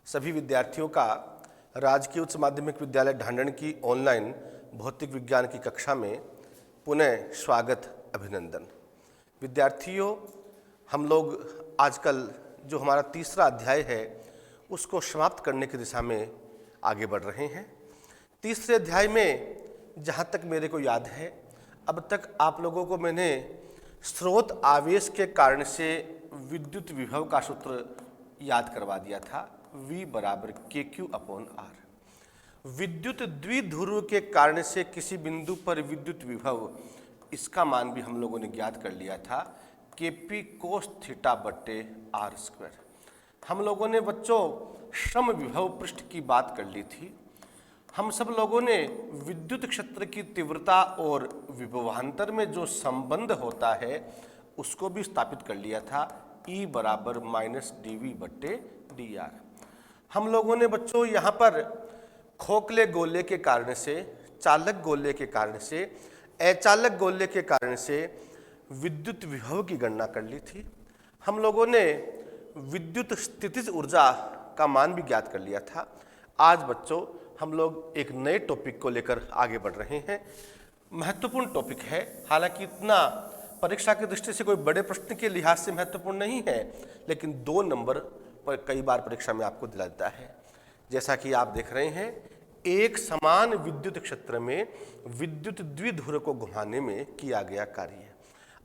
सभी विद्यार्थियों का राजकीय उच्च माध्यमिक विद्यालय ढांढन की ऑनलाइन भौतिक विज्ञान की कक्षा में पुनः स्वागत, अभिनंदन। विद्यार्थियों, हम लोग आजकल जो हमारा तीसरा अध्याय है उसको समाप्त करने की दिशा में आगे बढ़ रहे हैं। तीसरे अध्याय में जहाँ तक मेरे को याद है, अब तक आप लोगों को मैंने स्रोत आवेश के कारण से विद्युत विभव का सूत्र याद करवा दिया था, V बराबर KQ/R। विद्युत द्विध्रुव के कारण से किसी बिंदु पर विद्युत विभव, इसका मान भी हम लोगों ने ज्ञात कर लिया था, KP cos θ/r²। हम लोगों ने बच्चों सम विभव पृष्ठ की बात कर ली थी। हम सब लोगों ने विद्युत क्षेत्र की तीव्रता और विभवांतर में जो संबंध होता है उसको भी स्थापित कर लिया था, E बराबर -dV/dr। हम लोगों ने बच्चों यहाँ पर खोखले गोले के कारण से, चालक गोले के कारण से, अचालक गोले के कारण से विद्युत विभव की गणना कर ली थी। हम लोगों ने विद्युत स्थितिज ऊर्जा का मान भी ज्ञात कर लिया था। आज बच्चों हम लोग एक नए टॉपिक को लेकर आगे बढ़ रहे हैं। महत्वपूर्ण टॉपिक है, हालांकि इतना परीक्षा की दृष्टि से कोई बड़े प्रश्न के लिहाज से महत्वपूर्ण नहीं है, लेकिन 2 नंबर पर कई बार परीक्षा में आपको दिला देता है। जैसा कि आप देख रहे हैं, एक समान विद्युत क्षेत्र में विद्युत द्विध्रुव को घुमाने में किया गया कार्य।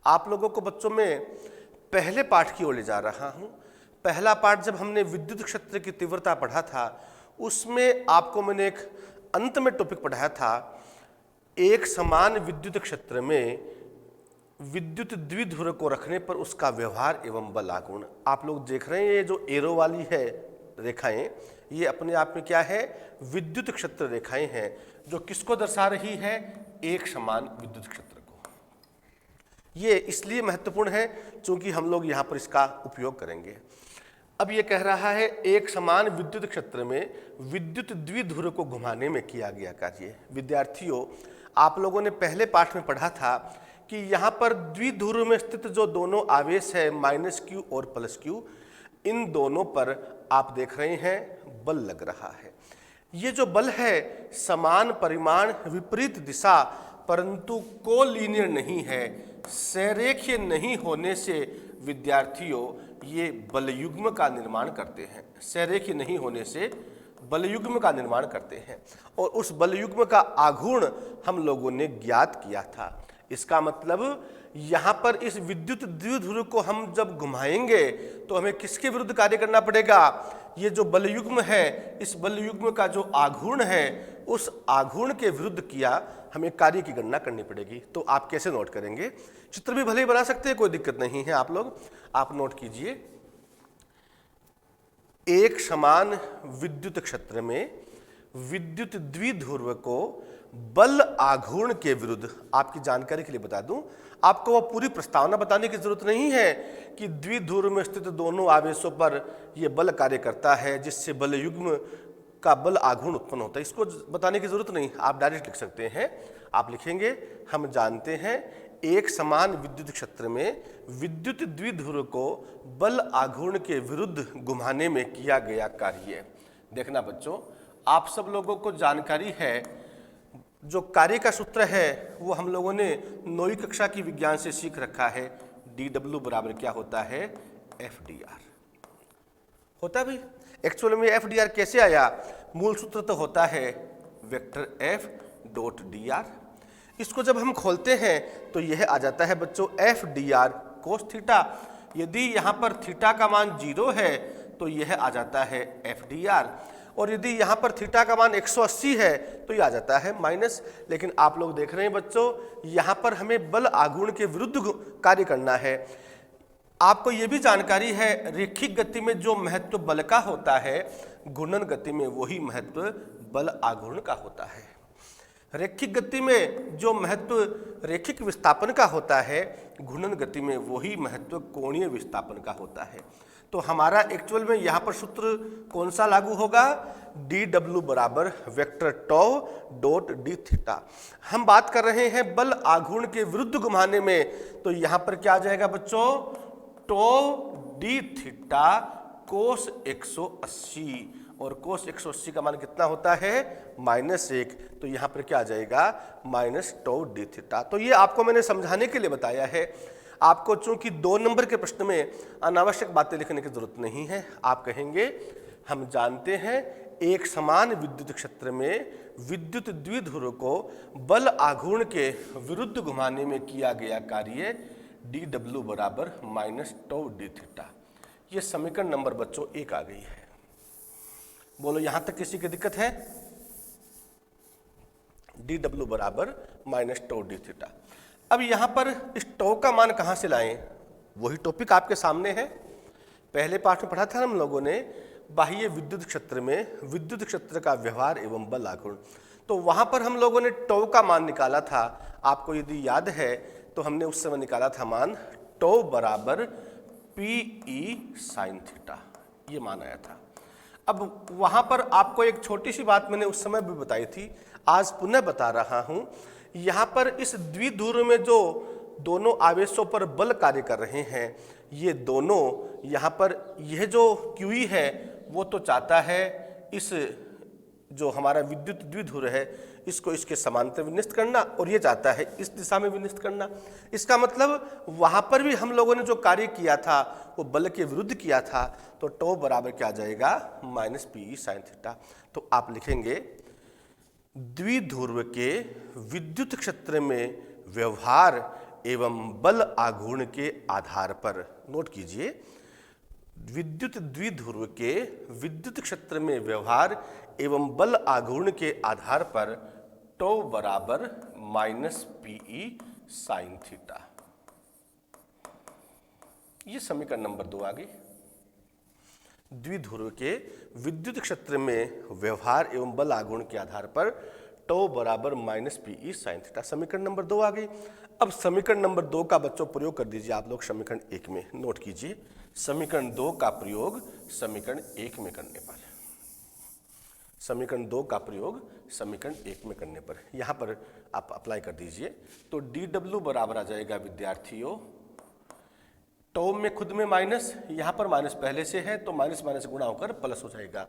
आप लोगों को बच्चों में पहले पाठ की ओर ले जा रहा हूं। पहला पाठ जब हमने विद्युत क्षेत्र की तीव्रता पढ़ा था, उसमें आपको मैंने एक अंत में टॉपिक पढ़ाया था, एक समान विद्युत क्षेत्र में विद्युत द्विध्रुव को रखने पर उसका व्यवहार एवं बल आघूर्ण। आप लोग देख रहे हैं, ये जो एरो वाली है रेखाएं, ये अपने आप में क्या है, विद्युत क्षेत्र रेखाएं हैं, जो किसको दर्शा रही है, एक समान विद्युत क्षेत्र को। ये इसलिए महत्वपूर्ण है क्योंकि हम लोग यहाँ पर इसका उपयोग करेंगे। अब ये कह रहा है, एक समान विद्युत क्षेत्र में विद्युत द्विध्रुव को घुमाने में किया गया कार्य। विद्यार्थियों, आप लोगों ने पहले पाठ में पढ़ा था कि यहाँ पर द्विध्रुव में स्थित जो दोनों आवेश है -Q और +Q, इन दोनों पर आप देख रहे हैं बल लग रहा है। ये जो बल है समान परिमाण, विपरीत दिशा, परंतु कोलिनियर नहीं है, सरेखीय नहीं होने से विद्यार्थियों ये बलयुग्म का निर्माण करते हैं। सरेखीय नहीं होने से बलयुग्म का निर्माण करते हैं, और उस बलयुग्म का आघूर्ण हम लोगों ने ज्ञात किया था। इसका मतलब यहाँ पर इस विद्युत द्विध्रुव को हम जब घुमाएंगे तो हमें किसके विरुद्ध कार्य करना पड़ेगा, ये जो बलयुग्म है, इस बलयुग्म का जो आघूर्ण है, उस आघूर्ण के विरुद्ध किया हमें कार्य की गणना करनी पड़ेगी। तो आप कैसे नोट करेंगे? चित्र भी भले ही बना सकते हैं, कोई दिक्कत नहीं है। आप नोट कीजिए, एक समान विद्युत क्षेत्र में विद्युत द्विध्रुव को बल आघूर्ण के विरुद्ध, आपकी जानकारी के लिए बता दूं, आपको वो पूरी प्रस्तावना बताने की जरूरत नहीं है कि द्विध्रुव में स्थित दोनों आवेशों पर यह बल कार्य करता है जिससे बलयुग्म का बल आघूर्ण उत्पन्न होता है। इसको बताने की जरूरत नहीं, आप डायरेक्ट लिख सकते हैं। आप लिखेंगे, हम जानते हैं एक समान विद्युत क्षेत्र में विद्युत द्विध्रुव को बल आघूर्ण के विरुद्ध घुमाने में किया गया कार्य। देखना बच्चों, आप सब लोगों को जानकारी है, जो कार्य का सूत्र है वो हम लोगों ने 9वीं कक्षा की विज्ञान से सीख रखा है। dW बराबर क्या होता है, FDR होता भी। एक्चुअल में FDR कैसे आया? मूल सूत्र तो होता है वेक्टर F.dr। इसको जब हम खोलते हैं तो यह आ जाता है बच्चों FDR cos θ। यदि यहाँ पर थीटा का मान 0 है तो यह आ जाता है FDR, और यदि यहाँ पर थीटा का मान 180 है तो ये आ जाता है माइनस। लेकिन आप लोग देख रहे हैं बच्चों, यहाँ पर हमें बल आघूर्ण के विरुद्ध कार्य करना है। आपको ये भी जानकारी है, रैखिक गति में जो महत्व बल का होता है, घूर्णन गति में वही महत्व बल आघूर्ण का होता है। रैखिक गति में जो महत्व रैखिक विस्थापन का होता है, घूर्णन गति में वही महत्व कोणीय विस्थापन का होता है। तो हमारा एक्चुअल में यहाँ पर सूत्र कौन सा लागू होगा, dW बराबर वेक्टर τ.dθ। हम बात कर रहे हैं बल आघूर्ण के विरुद्ध घुमाने में, तो यहाँ पर क्या आ जाएगा बच्चों, τ d θ cos 180, और कोस 180 का मान कितना होता है -1, तो यहाँ पर क्या आ जाएगा माइनस टो डी थीटा। तो ये आपको मैंने समझाने के लिए बताया है। आपको चूंकि 2 नंबर के प्रश्न में अनावश्यक बातें लिखने की जरूरत नहीं है। आप कहेंगे हम जानते हैं एक समान विद्युत क्षेत्र में विद्युत द्विध्रुव को बल आघूर्ण के विरुद्ध घुमाने में किया गया कार्य dw बराबर माइनस टो डी थीटा। ये समीकरण नंबर बच्चों 1 आ गई है। बोलो यहां तक किसी की दिक्कत है? dw बराबर माइनस टो डी थीटा। अब यहां पर इस टो का मान कहां से लाएं? वही टॉपिक आपके सामने है। पहले पाठ में पढ़ा था हम लोगों ने बाह्य विद्युत क्षेत्र में विद्युत क्षेत्र का व्यवहार एवं बल आघूर्ण। तो वहां पर हम लोगों ने टो का मान निकाला था। आपको यदि याद है तो हमने उस समय निकाला था मान टो बराबर PE साइन थीटा, ये मान आया था। अब वहां पर आपको एक छोटी सी बात मैंने उस समय भी बताई थी, आज पुनः बता रहा हूं। यहां पर इस द्विध्रुव में जो दोनों आवेशों पर बल कार्य कर रहे हैं, ये दोनों यहाँ पर यह जो QE है वो तो चाहता है इस जो हमारा विद्युत द्विध्रुव है इसको इसके समांतर विन्यस्त करना, और ये चाहता है इस दिशा में विन्यस्त करना। इसका मतलब वहाँ पर भी हम लोगों ने जो कार्य किया था वो बल के विरुद्ध किया था। तो टो बराबर क्या आ जाएगा माइनस PE साइन थीटा। तो आप लिखेंगे द्विध्रुव के विद्युत क्षेत्र में व्यवहार एवं बल आघूर्ण के आधार पर, नोट कीजिए, विद्युत द्विध्रुव के विद्युत क्षेत्र में व्यवहार एवं बल आघूर्ण के आधार पर टो बराबर माइनस PE साइन थीटा। ये समीकरण नंबर 2 आ गई। द्विध्रुव के विद्युत क्षेत्र में व्यवहार एवं बल आघूर्ण के आधार पर टो बराबर माइनस PE साइन थीटा, समीकरण नंबर 2 आ गई। अब समीकरण नंबर 2 का बच्चों प्रयोग कर दीजिए आप लोग समीकरण 1 में। नोट कीजिए समीकरण 2 का प्रयोग समीकरण 1 में करने पर, समीकरण 2 का प्रयोग समीकरण 1 में करने पर यहां पर आप अप्लाई कर दीजिए। तो dw बराबर आ जाएगा विद्यार्थियों, टो में खुद में माइनस, यहां पर माइनस पहले से है तो माइनस माइनस गुणा होकर प्लस हो जाएगा।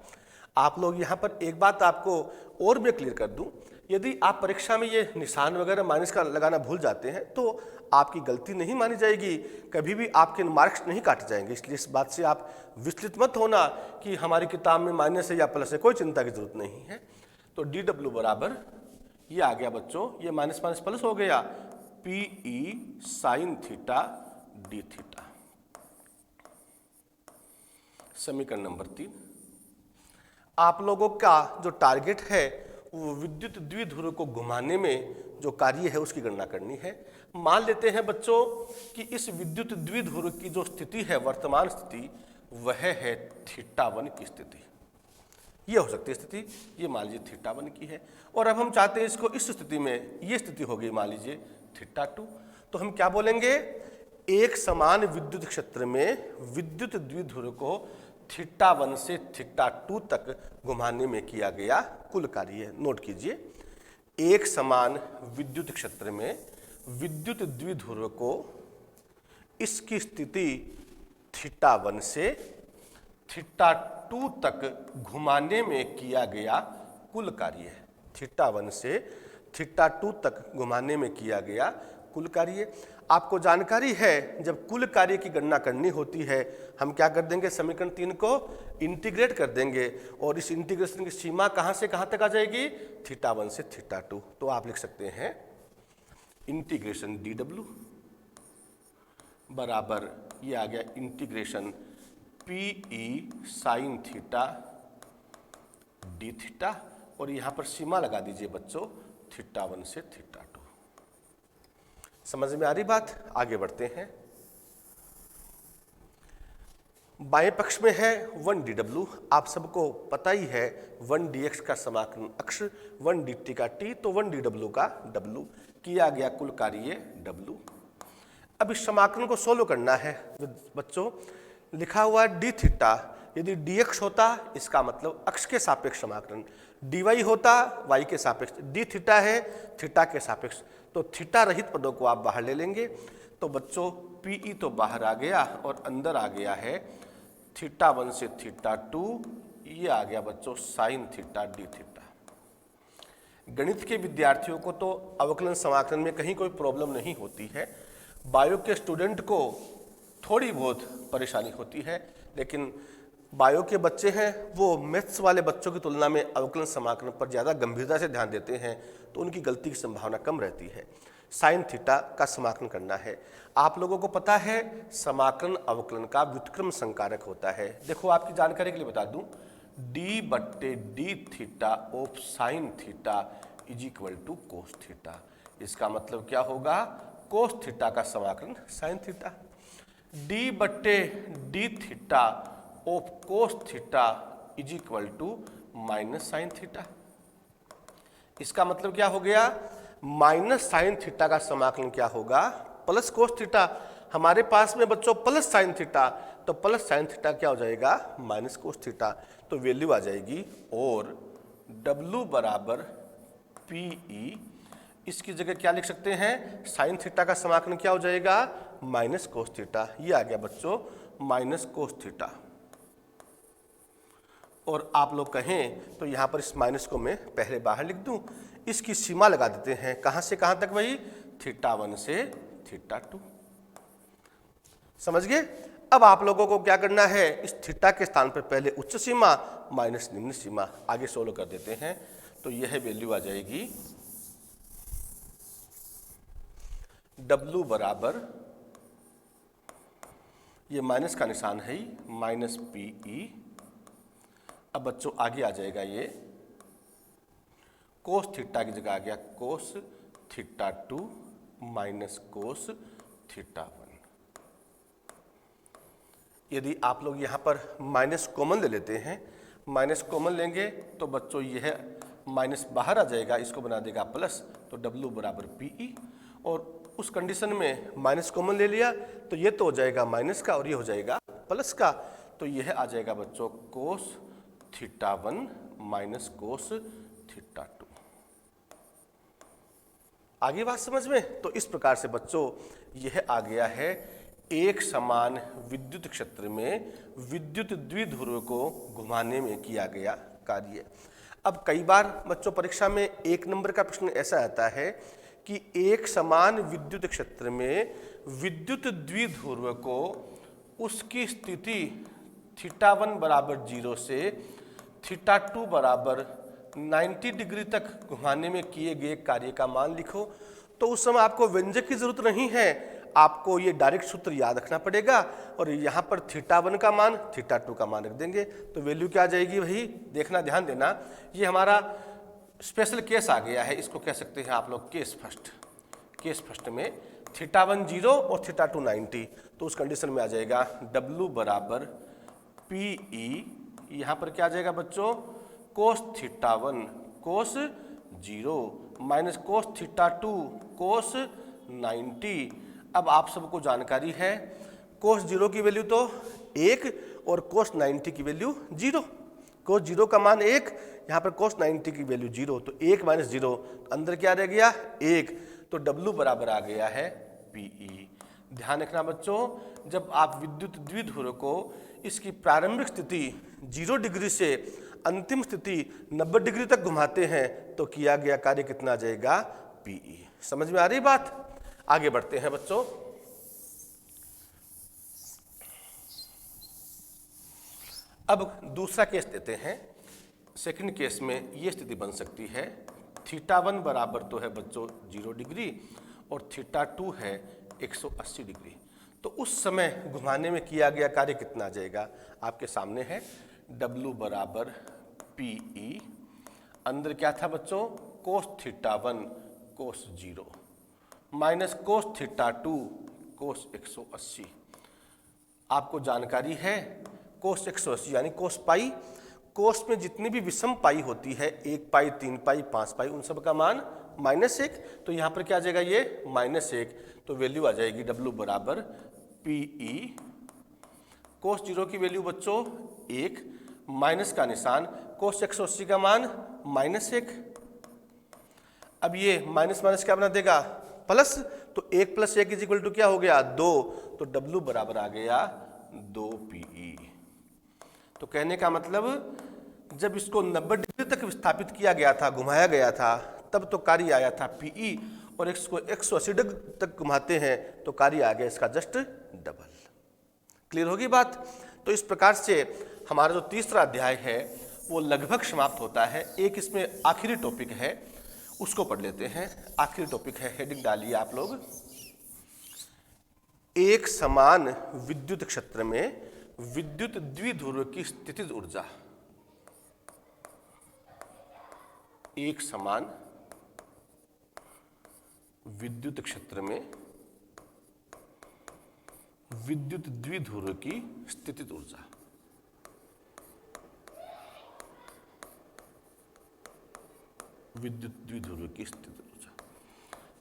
आप लोग यहां पर एक बात आपको और मैं क्लियर कर दूं, यदि आप परीक्षा में ये निशान वगैरह माइनस का लगाना भूल जाते हैं तो आपकी गलती नहीं मानी जाएगी, कभी भी आपके मार्क्स नहीं काटे जाएंगे। इसलिए इस बात से आप विचलित मत होना कि हमारी किताब में माइनस है या प्लस है, कोई चिंता की जरूरत नहीं है। तो dw बराबर ये आ गया बच्चों, ये माइनस माइनस प्लस हो गया, PE sign theta D theta. समीकरण नंबर 3, आप लोगों का जो टारगेट है वो विद्युत द्विध्रुव को घुमाने में जो कार्य है उसकी गणना करनी है। मान लेते हैं बच्चों कि इस विद्युत द्विध्रुव की जो स्थिति है, वर्तमान स्थिति, वह है θ1 की स्थिति। ये हो सकती है स्थिति, ये मान लीजिए θ1 की है, और अब हम चाहते हैं इसको इस स्थिति में, ये स्थिति हो गई मान लीजिए θ2। तो हम क्या बोलेंगे, एक समान विद्युत क्षेत्र में विद्युत द्विध्रुव को θ1 से θ2 तक घुमाने में किया गया कुल कार्य। नोट कीजिए, एक समान विद्युत क्षेत्र में विद्युत द्विध्रुव को इसकी स्थिति θ1 से θ2 तक घुमाने में किया गया कुल कार्य है। θ1 से θ2 तक घुमाने में किया गया कुल कार्य। आपको जानकारी है जब कुल कार्य की गणना करनी होती है हम क्या कर देंगे, समीकरण 3 को इंटीग्रेट कर देंगे, और इस इंटीग्रेशन की सीमा कहां से कहां तक आ जाएगी, θ1 से θ2। तो आप लिख सकते हैं इंटीग्रेशन dw बराबर ये आ गया integration PE sign theta D theta, और यहां पर सीमा लगा दीजिए बच्चों θ1 से θ2। समझ में आ रही बात? आगे बढ़ते हैं। बाएं पक्ष में है 1 dw, आप सबको पता ही है 1 dx का समाकलन अक्ष, 1 dt का t, तो 1 dw का w, किया गया कुल कार्य w। अब इस समाकलन को सोल्व करना है बच्चों। लिखा हुआ डी थीटा, यदि dx होता इसका मतलब अक्ष के सापेक्ष समाकलन, dy होता y के सापेक्ष, डी थीटा है थीटा के सापेक्ष, तो थीटा रहित पदों को आप बाहर ले लेंगे। तो बच्चों PE तो बाहर आ गया और अंदर आ गया है θ1 से θ2, ये आ गया बच्चों साइन थीटा डी थीटा। गणित के विद्यार्थियों को तो अवकलन समाकलन में कहीं कोई प्रॉब्लम नहीं होती है, बायो के स्टूडेंट को थोड़ी बहुत परेशानी होती है, लेकिन बायो के बच्चे हैं वो मैथ्स वाले बच्चों की तुलना में अवकलन समाकलन पर ज़्यादा गंभीरता से ध्यान देते हैं, तो उनकी गलती की संभावना कम रहती है। साइन थीटा का समाकलन करना है। आप लोगों को पता है समाकलन अवकलन का व्युत्क्रम संकारक होता है। देखो आपकी जानकारी के लिए बता दूं, डी बट्टे D theta of sine theta is equal to cos theta. इसका मतलब क्या होगा, कोस थीटा का समाकलन साइन थीटा। डी बट्टे D theta of cos theta is equal to minus sine theta. इसका मतलब क्या हो गया, माइनस साइन थीटा का समाकलन क्या होगा, प्लस कोस थीटा। हमारे पास में बच्चों प्लस साइन थीटा, तो प्लस साइन थीटा क्या हो जाएगा, माइनस कोस थीटा। तो वैल्यू आ जाएगी और W बराबर PE। इसकी जगह क्या लिख सकते हैं, साइन थीटा का समाकलन क्या हो जाएगा, माइनस कोस थीटा। ये आ गया बच्चों माइनस कोस थीटा। और आप लोग कहें तो यहाँ पर इस माइनस को मैं पहले बाहर लिख दूं। इसकी सीमा लगा देते हैं, कहाँ से कहाँ तक भाई, θ1 से θ2। समझ गए। अब आप लोगों को क्या करना है, इस थीटा के स्थान पर पहले उच्च सीमा माइनस निम्न सीमा आगे सोल्व कर देते हैं। तो यह वैल्यू आ जाएगी W बराबर, ये माइनस का निशान है माइनस PE। अब बच्चों आगे आ जाएगा ये कोस थीटा की जगह आ गया कोस θ2 माइनस कोस θ1। यदि आप लोग यहाँ पर माइनस कॉमन ले लेते हैं, माइनस कॉमन लेंगे तो बच्चों यह माइनस बाहर आ जाएगा, इसको बना देगा प्लस, तो W बराबर PE। और उस कंडीशन में माइनस कॉमन ले लिया तो ये तो हो जाएगा माइनस का और ये हो जाएगा प्लस का, तो यह आ जाएगा बच्चों कोस θ1 माइनस कोस θ2। आगे बात समझ में। तो इस प्रकार से बच्चों यह आ गया है एक समान विद्युत क्षेत्र में विद्युत द्विध्रुव को घुमाने में किया गया कार्य। अब कई बार बच्चों परीक्षा में 1 नंबर का प्रश्न ऐसा आता है कि एक समान विद्युत क्षेत्र में विद्युत द्विध्रुव को उसकी स्थिति θ1 बराबर 0 से θ2 बराबर 90 डिग्री तक घुमाने में किए गए कार्य का मान लिखो। तो उस समय आपको व्यंजक की जरूरत नहीं है, आपको ये डायरेक्ट सूत्र याद रखना पड़ेगा और यहाँ पर θ1 का मान θ2 का मान रख देंगे। तो वैल्यू क्या आ जाएगी भाई, देखना ध्यान देना, ये हमारा स्पेशल केस आ गया है, इसको कह सकते हैं आप लोग केस फर्स्ट। केस फर्स्ट में θ1 0 और θ2 90, तो उस कंडीशन में आ जाएगा W बराबर PE। यहाँ पर क्या आ जाएगा बच्चों, कोस θ1 कोस 0 माइनस कोस θ2 कोस 90। अब आप सबको जानकारी है कोस 0 की वैल्यू तो 1 और कोस 90 की वैल्यू 0। कोस 0 का मान 1, यहाँ पर कोस 90 की वैल्यू 0, तो 1 माइनस 0 अंदर क्या रह गया 1, तो W बराबर आ गया है PE। ध्यान रखना बच्चों, जब आप विद्युत द्विध्रुव को इसकी प्रारंभिक स्थिति 0 डिग्री से अंतिम स्थिति 90 डिग्री तक घुमाते हैं तो किया गया कार्य कितना आ जाएगा, PE। समझ में आ रही बात। आगे बढ़ते हैं बच्चों। अब दूसरा केस देते हैं। सेकंड केस में ये स्थिति बन सकती है θ1 बराबर तो है बच्चों 0 डिग्री और θ2 है 180 डिग्री। तो उस समय घुमाने में किया गया कार्य कितना आ जाएगा, आपके सामने है W बराबर PE। अंदर क्या था बच्चों, कोस θ1 कोस 0 माइनस कोस θ2 कोस 180। आपको जानकारी है कोस 180 यानी कोस पाई, कोस में जितनी भी विषम पाई होती है 1 पाई 3 पाई 5 पाई उन सब का मान -1, तो यहाँ पर क्या आ जाएगा ये -1, तो वैल्यू आ जाएगी W बराबर PE। कोस 0 की वैल्यू बच्चों 1, माइनस का निशान, कोस 180 का मान -1। अब ये माइनस माइनस क्या बना देगा प्लस, तो 1 + 1 = क्या हो गया 2, तो W बराबर आ गया 2 PE। तो कहने का मतलब जब इसको 90 डिग्री तक विस्थापित किया गया था, घुमाया गया था, तब तो कार्य आया था Pe, और इसको 180 डिग्री तक घुमाते हैं तो कार्य आ गया इसका जस्ट डबल। क्लियर होगी बात? तो इस प्रकार से हमारा जो तीसरा अध्याय है वो लगभग समाप्त होता है। एक इसमें आखिरी टॉपिक है, उसको पढ़ लेते हैं। आखिरी टॉपिक है, हेडिंग डालिए आप लोग, एक समान विद्युत क्षेत्र में विद्युत द्विध्रुव की स्थितिज ऊर्जा। एक समान विद्युत क्षेत्र में विद्युत द्विध्रुव की स्थितिज ऊर्जा। विद्युत द्विध्रुव की स्थितिज ऊर्जा।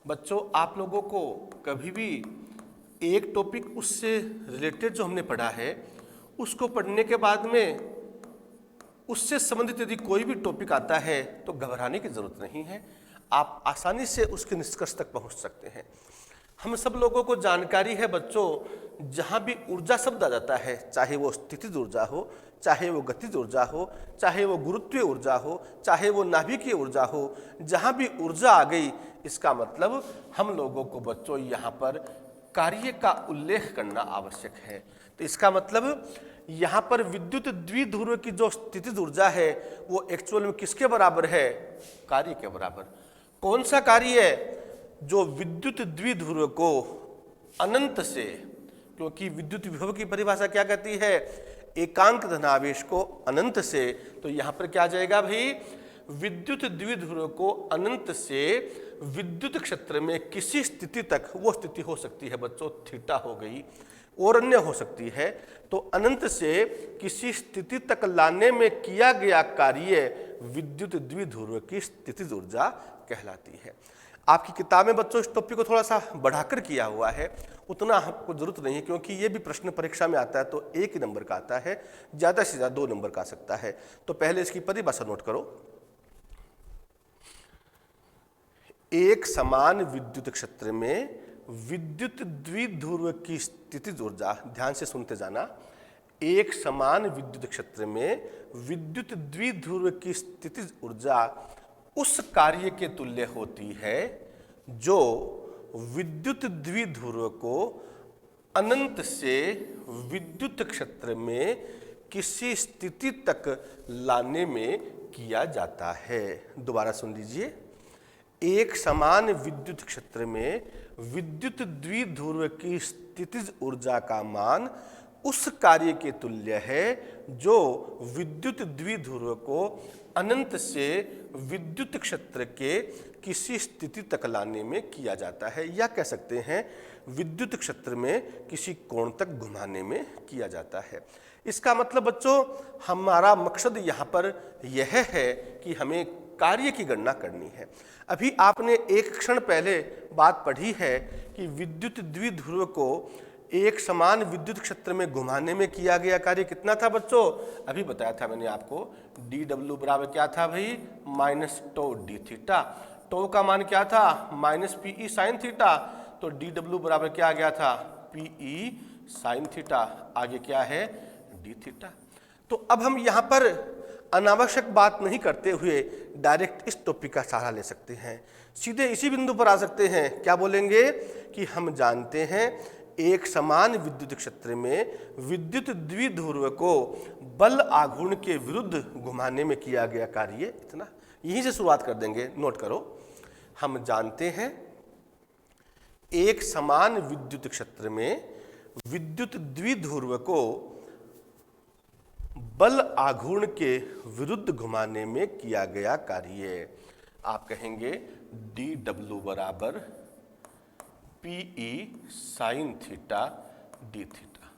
बच्चों, आप लोगों को कभी भी एक टॉपिक उससे रिलेटेड जो हमने पढ़ा है उसको पढ़ने के बाद में उससे संबंधित यदि कोई भी टॉपिक आता है तो घबराने की जरूरत नहीं है, आप आसानी से उसके निष्कर्ष तक पहुंच सकते हैं। हम सब लोगों को जानकारी है बच्चों, जहां भी ऊर्जा शब्द आ जाता है, चाहे वो स्थितिज ऊर्जा हो, चाहे वो गतिज ऊर्जा हो, चाहे वो गुरुत्वीय ऊर्जा हो, चाहे वो नाभिकीय ऊर्जा हो, जहां भी ऊर्जा आ गई इसका मतलब हम लोगों को बच्चों यहाँ पर कार्य का उल्लेख करना आवश्यक है। तो इसका मतलब यहाँ पर विद्युत द्विध्रुव की जो स्थितिज ऊर्जा है वो एक्चुअल में किसके बराबर है? कार्य के बराबर। कौन सा कार्य है? जो विद्युत द्विध्रुव को अनंत से, क्योंकि विद्युत विभव की परिभाषा क्या कहती है? एकांक धनावेश को अनंत से। तो यहां पर क्या आ जाएगा भाई? विद्युत द्विध्रुव को अनंत से विद्युत क्षेत्र में किसी स्थिति तक, वो स्थिति हो सकती है बच्चों थीटा हो गई और अन्य हो सकती है, तो अनंत से किसी स्थिति तक लाने में किया गया कार्य विद्युत द्विध्रुव की स्थितिज ऊर्जा कहलाती है। आपकी किताब में बच्चों इस टॉपिक को थोड़ा सा बढ़ाकर किया हुआ है, उतना आपको जरूरत नहीं है, क्योंकि ये भी प्रश्न परीक्षा में आता है तो 1 ही नंबर का आता है, ज्यादा से ज्यादा 2 नंबर का आ सकता है। तो पहले इसकी परिभाषा नोट करो। एक समान विद्युत क्षेत्र में विद्युत द्विध्रुव की स्थितिज ऊर्जा, ध्यान से सुनते जाना, एक समान विद्युत क्षेत्र में विद्युत द्विध्रुव की स्थितिज ऊर्जा उस कार्य के तुल्य होती है जो विद्युत द्विध्रुव को अनंत से विद्युत क्षेत्र में किसी स्थिति तक लाने में किया जाता है। दोबारा सुन लीजिए, एक समान विद्युत क्षेत्र में विद्युत द्विध्रुव की स्थितिज ऊर्जा का मान उस कार्य के तुल्य है जो विद्युत द्विध्रुव को अनंत से विद्युत क्षेत्र के किसी स्थिति तक लाने में किया जाता है, या कह सकते हैं विद्युत क्षेत्र में किसी कोण तक घुमाने में किया जाता है। इसका मतलब बच्चों हमारा मकसद यहाँ पर यह है कि हमें कार्य की गणना करनी है। अभी आपने एक क्षण पहले बात पढ़ी है कि विद्युत द्विध्रुव को एक समान विद्युत क्षेत्र में घुमाने में किया गया कार्य कितना था बच्चों? अभी बताया था मैंने आपको, dw बराबर क्या था भाई? Minus tau D theta. Tau का मान क्या था? Minus PE sine theta. तो dw बराबर क्या आ गया था? PE sine theta. आगे क्या है? D theta. तो अब हम यहाँ पर अनावश्यक बात नहीं करते हुए डायरेक्ट इस टॉपिक का सहारा ले सकते हैं, सीधे इसी बिंदु पर आ सकते हैं। क्या बोलेंगे कि हम जानते हैं एक समान विद्युत क्षेत्र में विद्युत द्विध्रुव को बल आघूर्ण के विरुद्ध घुमाने में किया गया कार्य इतना। यहीं से शुरुआत कर देंगे, नोट करो। हम जानते हैं एक समान विद्युत क्षेत्र में विद्युत द्विध्रुव को बल आघूर्ण के विरुद्ध घुमाने में किया गया कार्य। आप कहेंगे dw बराबर PE sine theta D theta.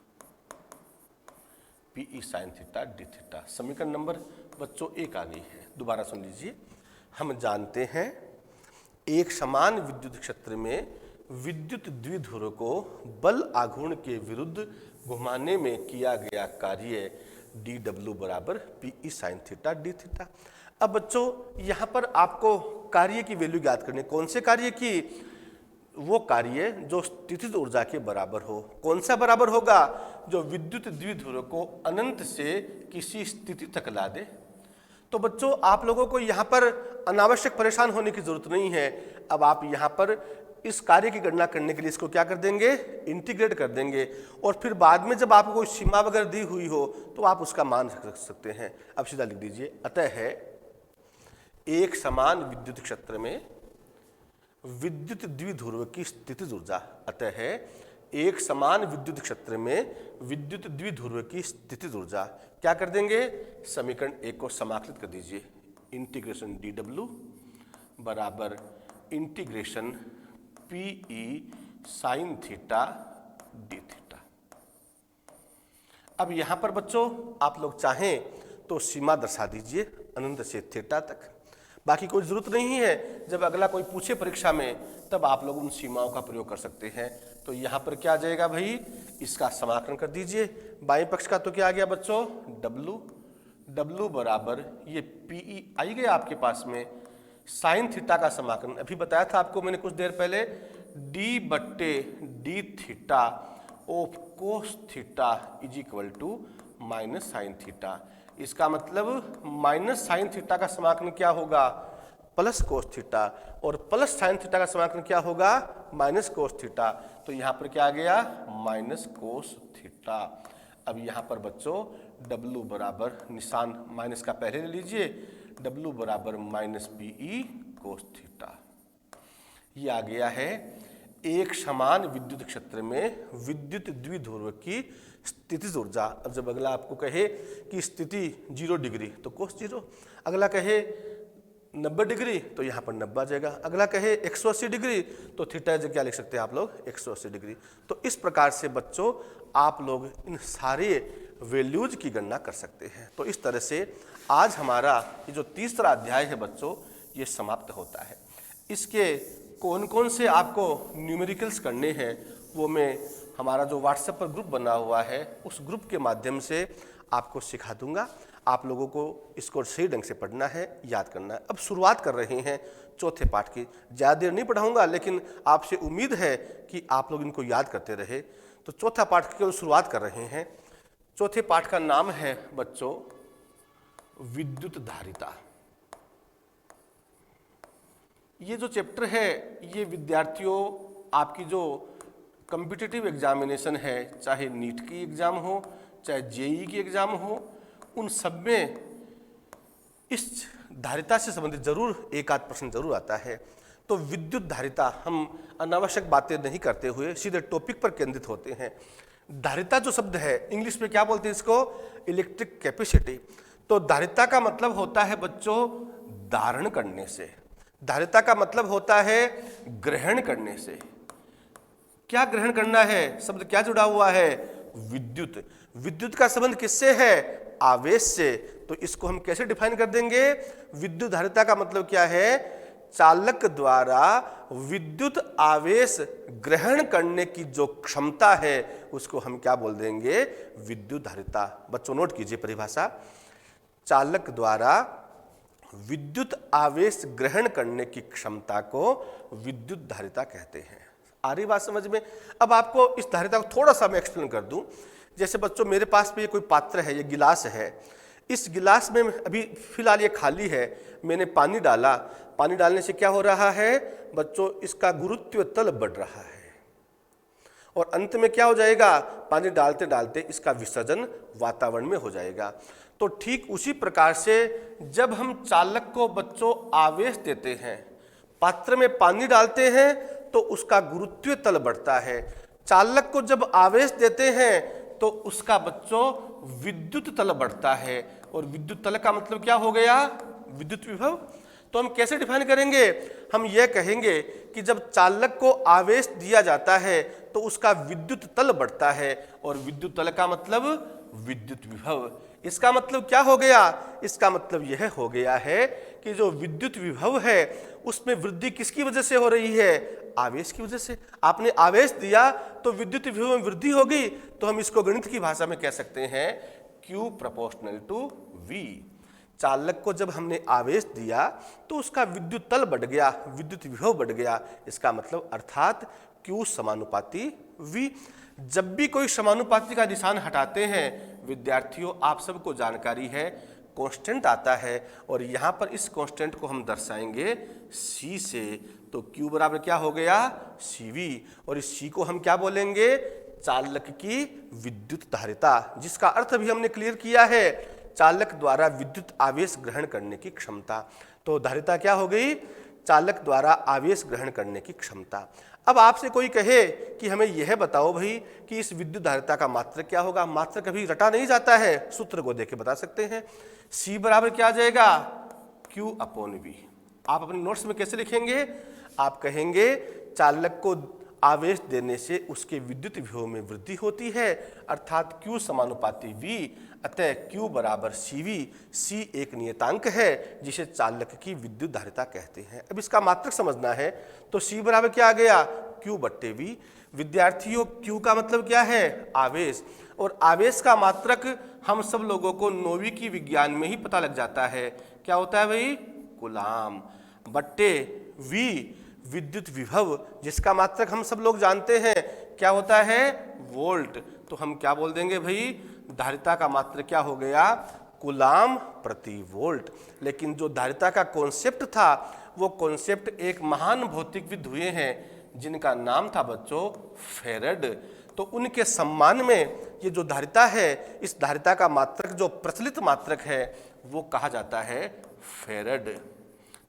PE sine theta D theta. समीकरण नंबर बच्चों 1 आ गई है। दोबारा सुन लीजिए, हम जानते हैं एक समान विद्युत क्षेत्र में विद्युत द्विध्रुव को बल आघूर्ण के विरुद्ध घुमाने में किया गया कार्य dw बराबर PE sine theta D theta. अब बच्चों यहाँ पर आपको कार्य की वैल्यू ज्ञात करनी। कौन से कार्य की? वो कार्य जो स्थितिज ऊर्जा के बराबर हो। कौन सा बराबर होगा? जो विद्युत द्विध्रुव को अनंत से किसी स्थिति तक ला दे। तो बच्चों आप लोगों को यहाँ पर अनावश्यक परेशान होने की जरूरत नहीं है। अब आप यहाँ पर इस कार्य की गणना करने के लिए इसको क्या कर देंगे, इंटीग्रेट कर देंगे, और फिर बाद में जब आपको कोई सीमा वगैरह दी हुई हो तो आप उसका मान रख सकते हैं। अब सीधा लिख दीजिए, अतः है एक समान विद्युत क्षेत्र में विद्युत द्विध्रुव की स्थितिज ऊर्जा, अतः है एक समान विद्युत क्षेत्र में विद्युत द्विध्रुव की स्थितिज ऊर्जा, क्या कर देंगे, समीकरण 1 को समाकलित कर दीजिए, इंटीग्रेशन dw बराबर integration PE sign theta D theta. अब यहां पर बच्चों आप लोग चाहें तो सीमा दर्शा दीजिए अनंत से थीटा तक, बाकी कोई जरूरत नहीं है। जब अगला कोई पूछे परीक्षा में तब आप लोग उन सीमाओं का प्रयोग कर सकते हैं। तो यहाँ पर क्या आ जाएगा भाई, इसका समाकलन कर दीजिए। बाएं पक्ष का तो क्या आ गया बच्चों, W बराबर ये PE आई गया आपके पास में, साइन थीटा का समाकलन अभी बताया था आपको मैंने कुछ देर पहले, d बट्टे D theta of cos theta is equal to minus sine theta. इसका मतलब माइनस साइन थीटा का समाकलन क्या होगा, प्लस कोस थीटा, और प्लस साइन थीटा का समाकलन क्या होगा, माइनस कोस थीटा। तो यहाँ पर क्या आ गया, माइनस कोस थीटा। अब यहाँ पर बच्चों W बराबर निशान माइनस का पहले ले लीजिए, W बराबर माइनस PE कोस थीटा। ये आ गया है एक समान विद्युत क्षेत्र में विद्युत द्विध्रुव की स्थितिज ऊर्जा। अब जब अगला आपको कहे कि स्थिति 0 डिग्री तो कोस 0, अगला कहे 90 डिग्री तो यहाँ पर 90 आ जाएगा, अगला कहे 180 डिग्री तो थीटा क्या लिख सकते हैं आप लोग, 180 डिग्री। तो इस प्रकार से बच्चों आप लोग इन सारे वैल्यूज की गणना कर सकते हैं। तो इस तरह से आज हमारा ये जो तीसरा अध्याय है बच्चों ये समाप्त होता है। इसके कौन कौन से आपको न्यूमेरिकल्स करने हैं वो मैं हमारा जो व्हाट्सएप पर ग्रुप बना हुआ है उस ग्रुप के माध्यम से आपको सिखा दूंगा। आप लोगों को इसको सही ढंग से पढ़ना है, याद करना है। अब शुरुआत कर रहे हैं चौथे पाठ की, ज़्यादा देर नहीं पढ़ाऊंगा लेकिन आपसे उम्मीद है कि आप लोग इनको याद करते रहे। तो चौथा पाठ की शुरुआत कर रहे हैं। चौथे पाठ का नाम है बच्चों विद्युत धारिता। ये जो चैप्टर है ये विद्यार्थियों आपकी जो कॉम्पिटिटिव एग्जामिनेशन है, चाहे नीट की एग्जाम हो चाहे जेईई की एग्जाम हो, उन सब में इस धारिता से संबंधित जरूर एक आध प्रश्न जरूर आता है। तो विद्युत धारिता, हम अनावश्यक बातें नहीं करते हुए सीधे टॉपिक पर केंद्रित होते हैं। धारिता जो शब्द है इंग्लिश में क्या बोलते हैं इसको, इलेक्ट्रिक कैपेसिटी। तो धारिता का मतलब होता है बच्चों धारण करने से, धारिता का मतलब होता है ग्रहण करने से। क्या ग्रहण करना है, शब्द क्या जुड़ा हुआ है, विद्युत। विद्युत का संबंध किससे है, आवेश से। तो इसको हम कैसे डिफाइन कर देंगे, विद्युत धारिता का मतलब क्या है, चालक द्वारा विद्युत आवेश ग्रहण करने की जो क्षमता है उसको हम क्या बोल देंगे, विद्युत धारिता। बच्चों नोट कीजिए परिभाषा, चालक द्वारा विद्युत आवेश ग्रहण करने की क्षमता को विद्युत धारिता कहते हैं। आ रही बात समझ में। अब आपको इस धारिता को थोड़ा सा मैं एक्सप्लेन कर दूं। जैसे बच्चों मेरे पास में ये कोई पात्र है, ये गिलास है, इस गिलास में अभी फिलहाल ये खाली है, मैंने पानी डाला, पानी डालने से क्या हो रहा है बच्चों, इसका गुरुत्व तल बढ़ रहा है और अंत में क्या हो जाएगा, पानी डालते डालते इसका विसर्जन वातावरण में हो जाएगा। तो ठीक उसी प्रकार से जब हम चालक को बच्चों आवेश देते हैं, पात्र में पानी डालते हैं तो उसका गुरुत्व तल बढ़ता है। चालक को जब आवेश देते हैं तो उसका बच्चों विद्युत तल बढ़ता है, और विद्युत तल का मतलब क्या हो गया, विद्युत विभव। तो हम कैसे डिफाइन करेंगे, हम यह कहेंगे कि जब चालक को आवेश दिया जाता है तो उसका विद्युत तल बढ़ता है, और विद्युत तल का मतलब विद्युत विभव। इसका मतलब क्या हो गया, इसका मतलब यह हो गया है कि जो विद्युत विभव है उसमें वृद्धि किसकी वजह से हो रही है, आवेश की वजह से। आपने आवेश दिया तो विद्युत विभव में वृद्धि होगी, तो हम इसको गणित की भाषा में कह सकते हैं Q प्रोपोर्शनल टू V। चालक को जब हमने आवेश दिया तो उसका विद्युत तल बढ़ गया, विद्युत विभव बढ़ गया, इसका मतलब अर्थात Q समानुपाती V। जब भी कोई समानुपाती का निशान हटाते हैं विद्यार्थियों, आप सबको जानकारी है कांस्टेंट आता है और यहाँ पर इस कांस्टेंट को हम दर्शाएंगे C से, तो Q बराबर क्या हो गया CV, और इस C को हम क्या बोलेंगे चालक की विद्युत धारिता, जिसका अर्थ भी हमने क्लियर किया है, चालक द्वारा विद्युत आवेश ग्रहण करने की क्षमता। तो धारिता क्या हो गई, चालक द्वारा आवेश ग्रहण करने की क्षमता। अब आपसे कोई कहे कि हमें यह बताओ भाई कि इस विद्युत धारिता का मात्रक क्या होगा, मात्रक कभी रटा नहीं जाता है, सूत्र को देख के बता सकते हैं। C बराबर क्या आ जाएगा Q/V। आप अपने नोट्स में कैसे लिखेंगे, आप कहेंगे चालक को आवेश देने से उसके विद्युत विभव में वृद्धि होती है, अर्थात Q समानुपाती V, अतः Q बराबर CV। C एक नियतांक है जिसे चालक की विद्युत धारिता कहते हैं। अब इसका मात्रक समझना है, तो C बराबर क्या आ गया Q/V। विद्यार्थियों Q का मतलब क्या है आवेश, और आवेश का मात्रक हम सब लोगों को 9वीं की विज्ञान में ही पता लग जाता है, क्या होता है भाई कूलाम, बट्टे V विद्युत विभव, जिसका मात्रक हम सब लोग जानते हैं क्या होता है वोल्ट। तो हम क्या बोल देंगे भाई धारिता का मात्रक क्या हो गया कूलाम प्रति वोल्ट। लेकिन जो धारिता का कॉन्सेप्ट था वो कॉन्सेप्ट एक महान भौतिकविद हुए हैं जिनका नाम था बच्चों फेरेड। तो उनके सम्मान में ये जो धारिता है, इस धारिता का मात्रक जो प्रचलित मात्रक है वो कहा जाता है फेरेड।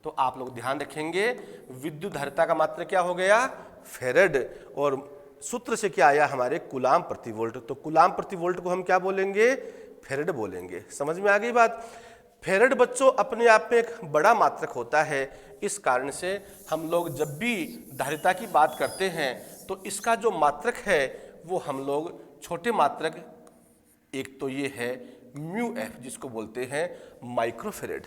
तो आप लोग ध्यान रखेंगे विद्युत धारिता का मात्रक क्या हो गया फेरेड, और सूत्र से क्या आया हमारे कूलाम प्रति वोल्ट। तो कूलाम प्रति वोल्ट को हम क्या बोलेंगे फेरेड बोलेंगे। समझ में आ गई बात। फेरेड बच्चों अपने आप में एक बड़ा मात्रक होता है, इस कारण से हम लोग जब भी धारिता की बात करते हैं तो इसका जो मात्रक है वो हम लोग छोटे मात्रक, एक तो ये है μF जिसको बोलते हैं माइक्रोफेरेड,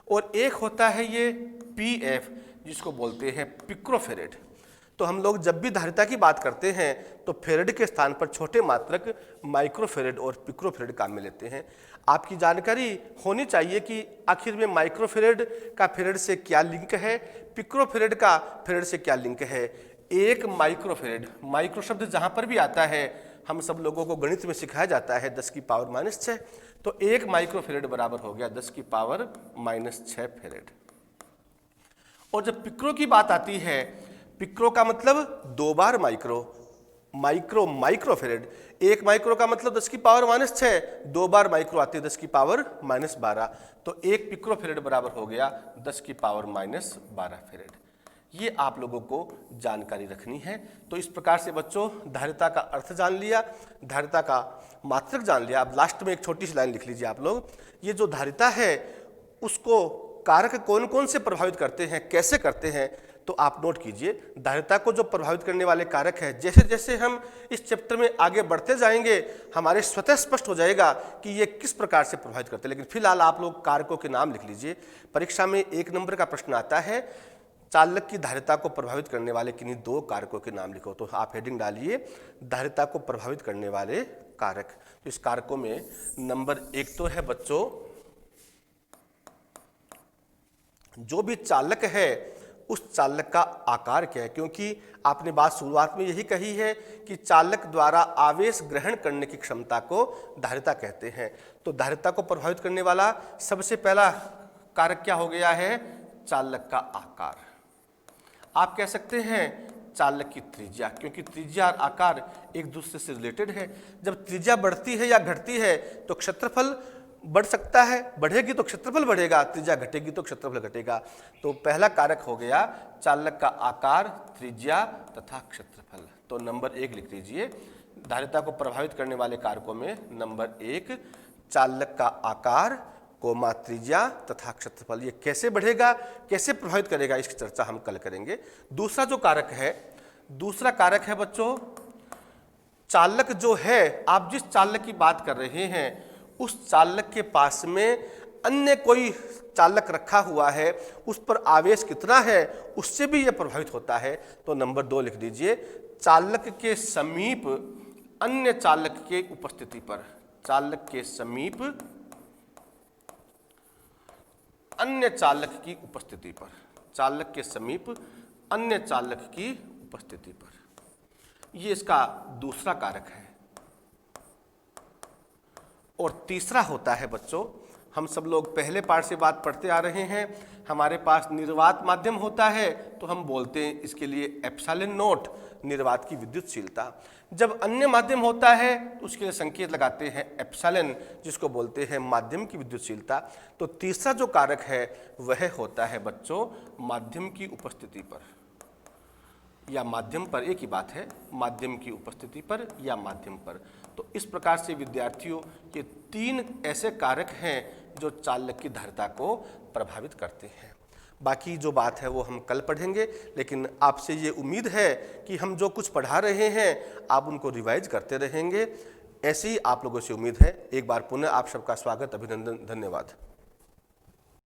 और एक होता है ये PF जिसको बोलते हैं पिक्रोफेरेड। तो हम लोग जब भी धारिता की बात करते हैं तो फेरेड के स्थान पर छोटे मात्रक माइक्रोफेरेड और पिक्रोफेरेड काम में लेते हैं। आपकी जानकारी होनी चाहिए कि आखिर में माइक्रोफेरेड का फेरेड से क्या लिंक है, पिक्रोफेरेड का फेरेड से क्या लिंक है। एक माइक्रोफेरेड, माइक्रो शब्द जहाँ पर भी आता है हम सब लोगों को गणित में सिखाया जाता है 10⁻⁻⁶, तो एक माइक्रोफेरेड बराबर हो गया 10⁻⁻⁶ फेरेड। और जब पिक्रो की बात आती है, पिक्रो का मतलब 2 बार माइक्रो, माइक्रोफेरेड, एक माइक्रो का मतलब 10⁻⁻⁶, 2 बार माइक्रो आती है 10⁻⁻12, तो एक पिक्रोफेरेड बराबर हो गया 10⁻⁻12 फेरेड। ये आप लोगों को जानकारी रखनी है। तो इस प्रकार से बच्चों धारिता का अर्थ जान लिया, धारिता का मात्रक जान लिया। अब लास्ट में एक छोटी सी लाइन लिख लीजिए आप लोग, ये जो धारिता है उसको कारक कौन कौन से प्रभावित करते हैं, कैसे करते हैं, तो आप नोट कीजिए। धारिता को जो प्रभावित करने वाले कारक है, जैसे जैसे हम इस चैप्टर में आगे बढ़ते जाएंगे हमारे स्वतः स्पष्ट हो जाएगा कि ये किस प्रकार से प्रभावित करते हैं। लेकिन फिलहाल आप लोग कारकों के नाम लिख लीजिए। परीक्षा में 1 नंबर का प्रश्न आता है चालक की धारिता को प्रभावित करने वाले किन्हीं 2 कारकों के नाम लिखो। तो आप हेडिंग डालिए धारिता को प्रभावित करने वाले कारक। तो इस कारकों में नंबर 1 तो है बच्चों जो भी चालक है उस चालक का आकार क्या है, क्योंकि आपने बात शुरुआत में यही कही है कि चालक द्वारा आवेश ग्रहण करने की क्षमता को धारिता कहते हैं। तो धारिता को प्रभावित करने वाला सबसे पहला कारक क्या हो गया है चालक का आकार। आप कह सकते हैं चालक की त्रिज्या, क्योंकि त्रिज्या और आकार एक दूसरे से रिलेटेड है। जब त्रिज्या बढ़ती है या घटती है तो क्षेत्रफल बढ़ सकता है, बढ़ेगी तो क्षेत्रफल बढ़ेगा, त्रिज्या घटेगी तो क्षेत्रफल घटेगा। तो पहला कारक हो गया चालक का आकार, त्रिज्या तथा क्षेत्रफल। तो नंबर 1 लिख लीजिए। धारिता को प्रभावित करने वाले कारकों में नंबर 1 चालक का आकार, कोमा त्रिज्या तथा क्षेत्रफल। ये कैसे बढ़ेगा, कैसे प्रभावित करेगा, इसकी चर्चा हम कल करेंगे। दूसरा जो कारक है, दूसरा कारक है बच्चों चालक जो है, आप जिस चालक की बात कर रहे हैं उस चालक के पास में अन्य कोई चालक रखा हुआ है, उस पर आवेश कितना है उससे भी यह प्रभावित होता है। तो नंबर 2 लिख दीजिए। चालक के समीप अन्य चालक के उपस्थिति पर, चालक के समीप अन्य चालक की उपस्थिति पर, चालक के समीप अन्य चालक की उपस्थिति पर, ये इसका दूसरा कारक है। और तीसरा होता है बच्चों हम सब लोग पहले पाठ से बात पढ़ते आ रहे हैं। हमारे पास निर्वात माध्यम होता है तो हम बोलते हैं इसके लिए एप्सिलॉन नॉट, निर्वात की विद्युतशीलता। जब अन्य माध्यम होता है तो उसके लिए संकेत लगाते हैं एप्सिलॉन, जिसको बोलते हैं माध्यम की विद्युतशीलता। तो तीसरा जो कारक है वह होता है बच्चों माध्यम की उपस्थिति पर या माध्यम पर, एक ही बात है, माध्यम की उपस्थिति पर या माध्यम पर। तो इस प्रकार से विद्यार्थियों ये 3 ऐसे कारक हैं जो चालक की धारिता को प्रभावित करते हैं। बाकी जो बात है वो हम कल पढ़ेंगे, लेकिन आपसे ये उम्मीद है कि हम जो कुछ पढ़ा रहे हैं आप उनको रिवाइज करते रहेंगे, ऐसी आप लोगों से उम्मीद है। एक बार पुनः आप सबका स्वागत, अभिनंदन, धन्यवाद।